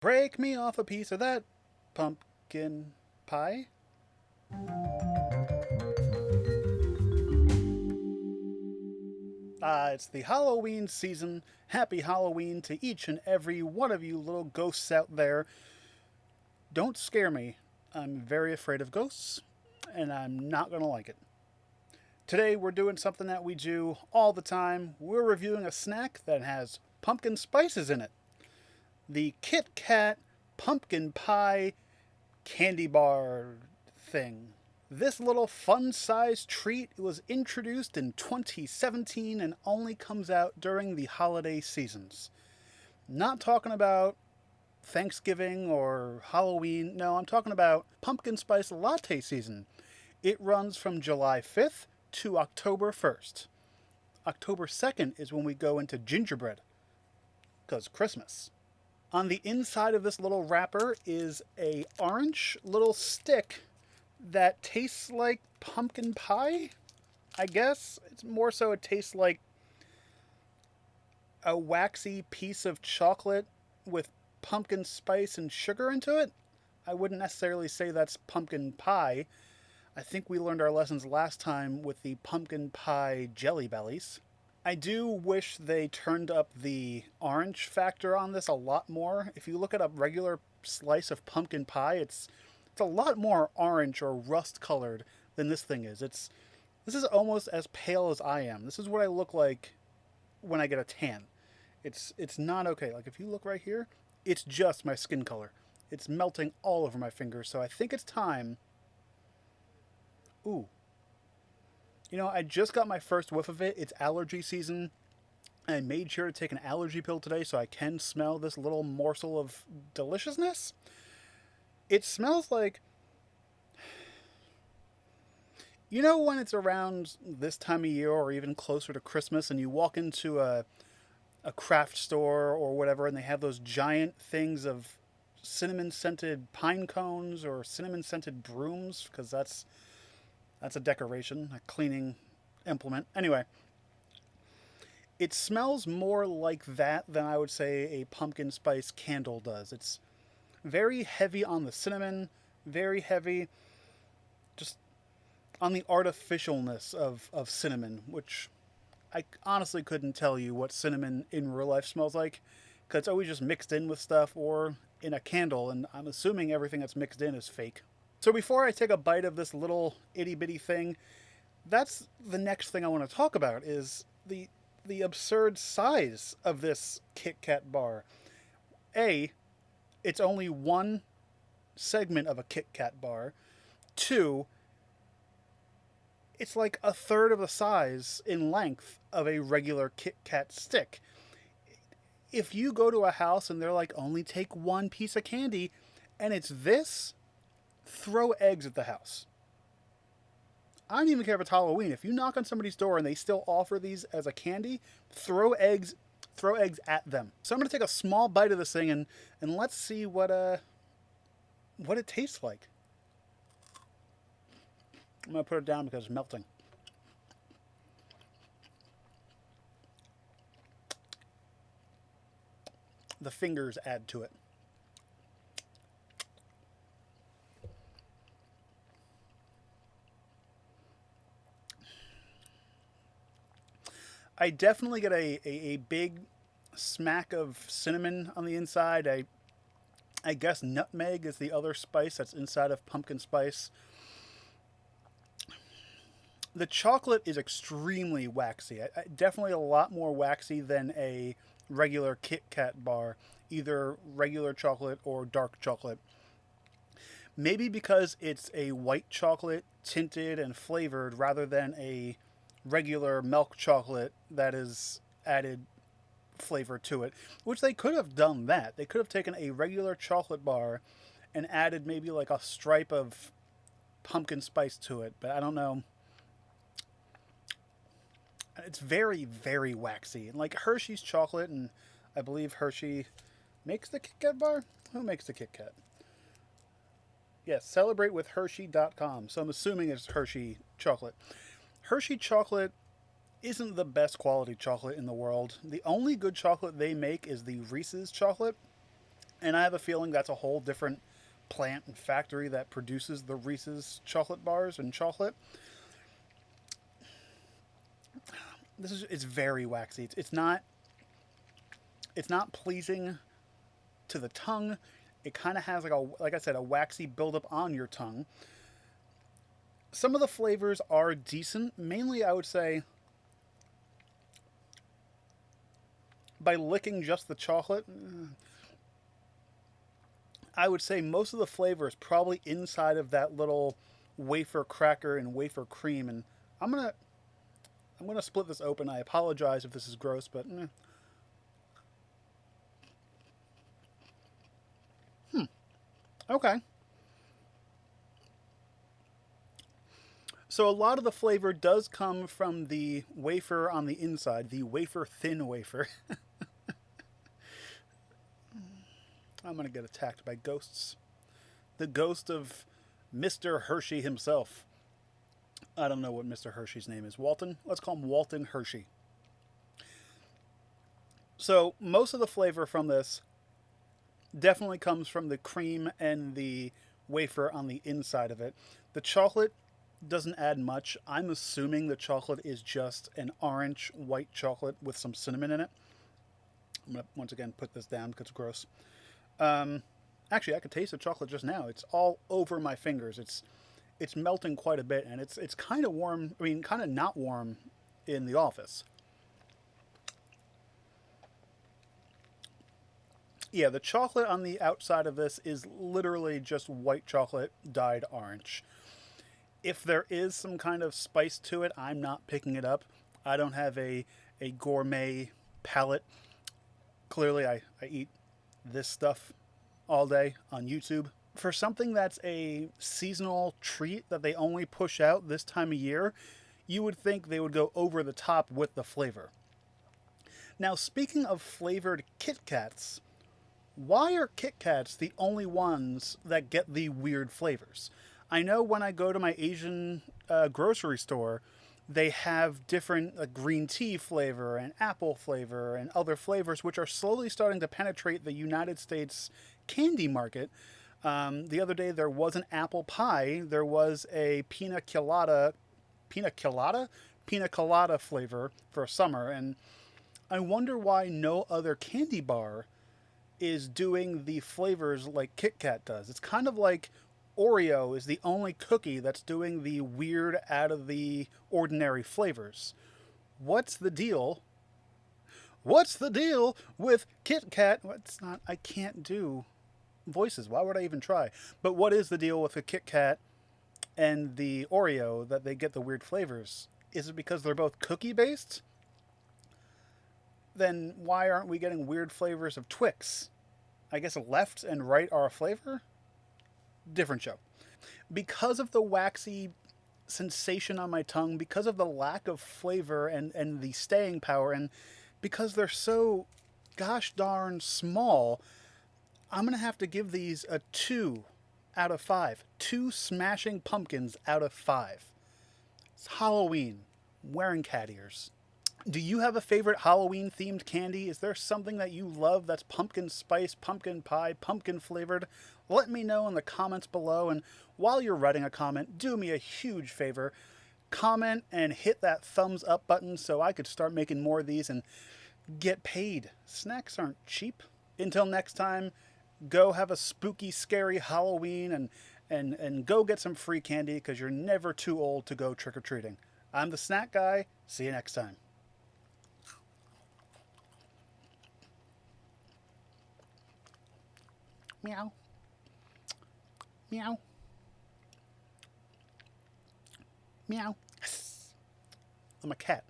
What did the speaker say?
Break me off a piece of that pumpkin pie. It's the Halloween season. Happy Halloween to each and every one of you little ghosts out there. Don't scare me. I'm very afraid of ghosts, and I'm not going to like it. Today, we're doing something that we do all the time. We're reviewing a snack that has pumpkin spices in it. The Kit Kat pumpkin pie candy bar thing. This little fun-sized treat was introduced in 2017 and only comes out during the holiday seasons. Not talking about Thanksgiving or Halloween. No, I'm talking about pumpkin spice latte season. It runs from July 5th to October 1st. October 2nd is when we go into gingerbread, because Christmas. On the inside of this little wrapper is a orange little stick that tastes like pumpkin pie, I guess. It's more so it tastes like a waxy piece of chocolate with pumpkin spice and sugar into it. I wouldn't necessarily say that's pumpkin pie. I think we learned our lessons last time with the pumpkin pie jelly bellies. I do wish they turned up the orange factor on this a lot more. If you look at a regular slice of pumpkin pie, it's a lot more orange or rust colored than this thing is. This is almost as pale as I am. This is what I look like when I get a tan. It's not okay. Like if you look right here, it's just my skin color. It's melting all over my fingers. So I think it's time. Ooh. You know, I just got my first whiff of it. It's allergy season. I made sure to take an allergy pill today so I can smell this little morsel of deliciousness. It smells like, you know, when it's around this time of year or even closer to Christmas and you walk into a craft store or whatever and they have those giant things of cinnamon scented pine cones or cinnamon scented brooms, because that's a decoration, a cleaning implement. Anyway, it smells more like that than I would say a pumpkin spice candle does. It's very heavy on the cinnamon, very heavy just on the artificialness of cinnamon, which I honestly couldn't tell you what cinnamon in real life smells like, because it's always just mixed in with stuff or in a candle, and I'm assuming everything that's mixed in is fake. So before I take a bite of this little itty bitty thing, that's the next thing I want to talk about is the absurd size of this Kit Kat bar. A, it's only one segment of a Kit Kat bar. Two, it's like a third of the size in length of a regular Kit Kat stick. If you go to a house and they're like, only take one piece of candy, and it's this, throw eggs at the house. I don't even care if it's Halloween. If you knock on somebody's door and they still offer these as a candy, throw eggs at them. So I'm gonna take a small bite of this thing and let's see what it tastes like. I'm gonna put it down because it's melting. The fingers add to it. I definitely get a big smack of cinnamon on the inside. I guess nutmeg is the other spice that's inside of pumpkin spice. The chocolate is extremely waxy. Definitely a lot more waxy than a regular Kit Kat bar, either regular chocolate or dark chocolate. Maybe because it's a white chocolate tinted and flavored rather than a regular milk chocolate that is added flavor to it, which they could have done that. They could have taken a regular chocolate bar and added maybe like a stripe of pumpkin spice to it, but I don't know. It's very, very waxy. And like Hershey's chocolate, and I believe Hershey makes the Kit Kat bar? Who makes the Kit Kat? Yes, celebrate with Hershey.com. So I'm assuming it's Hershey chocolate. Hershey chocolate isn't the best quality chocolate in the world. The only good chocolate they make is the Reese's chocolate. And I have a feeling that's a whole different plant and factory that produces the Reese's chocolate bars and chocolate. It's very waxy. It's not pleasing to the tongue. It kind of has like I said, a waxy buildup on your tongue. Some of the flavors are decent. Mainly, I would say, by licking just the chocolate, I would say most of the flavor is probably inside of that little wafer cracker and wafer cream. And I'm gonna I'm gonna split this open. I apologize if this is gross, but okay. So a lot of the flavor does come from the wafer on the inside, the wafer thin wafer. I'm gonna get attacked by ghosts. The ghost of Mr. Hershey himself. I don't know what Mr. Hershey's name is. Walton? Let's call him Walton Hershey. So most of the flavor from this definitely comes from the cream and the wafer on the inside of it. The chocolate doesn't add much. I'm assuming the chocolate is just an orange white chocolate with some cinnamon in it. I'm going to once again put this down because it's gross. Actually, I could taste the chocolate just now. It's all over my fingers. It's melting quite a bit, and it's kind of warm. I mean, kind of not warm in the office. Yeah, the chocolate on the outside of this is literally just white chocolate dyed orange. If there is some kind of spice to it, I'm not picking it up. I don't have a gourmet palate. Clearly, I eat this stuff all day on YouTube. For something that's a seasonal treat that they only push out this time of year, you would think they would go over the top with the flavor. Now, speaking of flavored Kit Kats, why are Kit Kats the only ones that get the weird flavors? I know when I go to my Asian grocery store, they have different green tea flavor and apple flavor and other flavors, which are slowly starting to penetrate the United States candy market. The other day there was an apple pie. There was a pina colada flavor for summer, and I wonder why no other candy bar is doing the flavors like Kit Kat does. It's kind of like Oreo is the only cookie that's doing the weird, out of the ordinary flavors. What's the deal? What's the deal with Kit Kat? It's not, I can't do voices. Why would I even try? But what is the deal with the Kit Kat and the Oreo that they get the weird flavors? Is it because they're both cookie based? Then why aren't we getting weird flavors of Twix? I guess left and right are a flavor? Different show. Because of the waxy sensation on my tongue, because of the lack of flavor and the staying power, and because they're so gosh darn small, I'm going to have to give these a 2 out of 5. 2 smashing pumpkins out of 5. It's Halloween. Wearing cat ears. Do you have a favorite Halloween themed candy? Is there something that you love that's pumpkin spice, pumpkin pie, pumpkin flavored? Let me know in the comments below. And while you're writing a comment, do me a huge favor. Comment and hit that thumbs up button so I could start making more of these and get paid. Snacks aren't cheap. Until next time, go have a spooky, scary Halloween and go get some free candy because you're never too old to go trick-or-treating. I'm the Snack Guy. See you next time. Meow. Meow. Meow. I'm a cat.